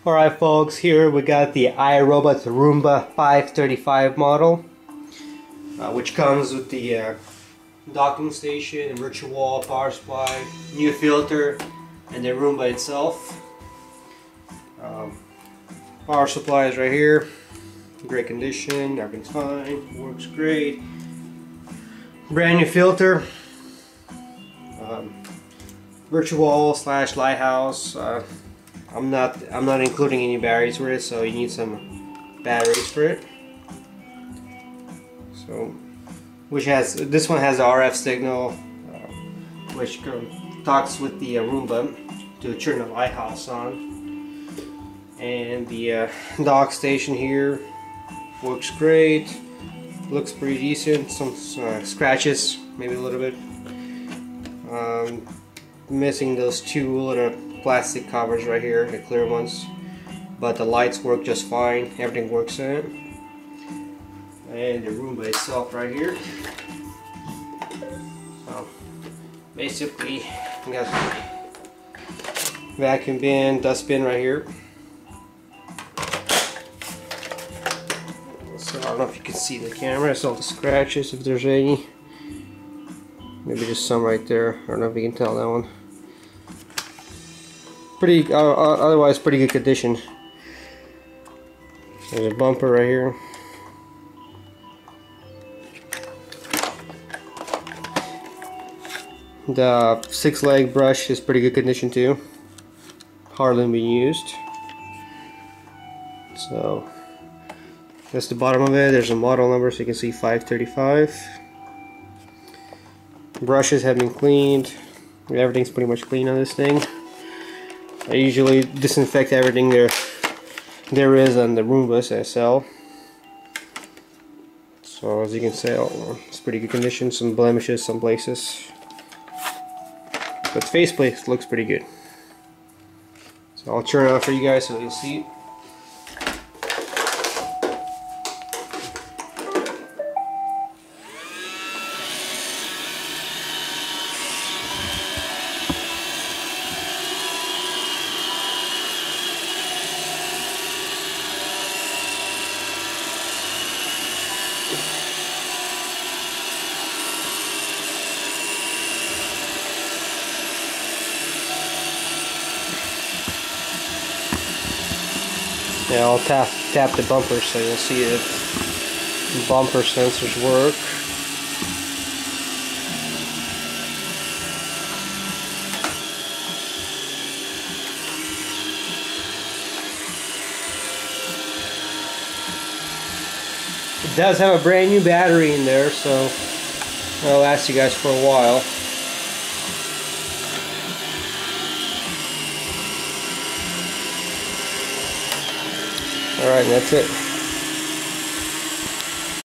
Alright folks, here we got the iRobot Roomba 535 model, which comes with the docking station, virtual wall, power supply, new filter, and the Roomba itself. Power supply is right here, great condition, everything's fine, works great. Brand new filter, virtual wall / lighthouse. I'm not including any batteries for it, so you need some batteries for it. So, this one has the RF signal, which talks with the Roomba to turn the lighthouse on. And the dock station here works great. Looks pretty decent. Some scratches, maybe a little bit. Missing those two little plastic covers right here, the clear ones, but the lights work just fine. Everything works in it. And the Roomba itself right here. So basically, we got vacuum bin, dustbin right here. So I don't know if you can see the camera. It's all the scratches, if there's any. Maybe just some right there. I don't know if you can tell that one. Pretty, otherwise pretty good condition. There's a bumper right here. The 6-leg brush is pretty good condition too. Hardly been used. So that's the bottom of it. There's a model number, so you can see 535. Brushes have been cleaned. Everything's pretty much clean on this thing. I usually disinfect everything there is on the Roombas I sell. So as you can see, it's pretty good condition. Some blemishes, some places, but the faceplate looks pretty good. So I'll turn it on for you guys so you'll see it. Yeah, I'll tap the bumper so you'll see if bumper sensors work. It does have a brand new battery in there, so it'll last you guys for a while. Alright, that's it.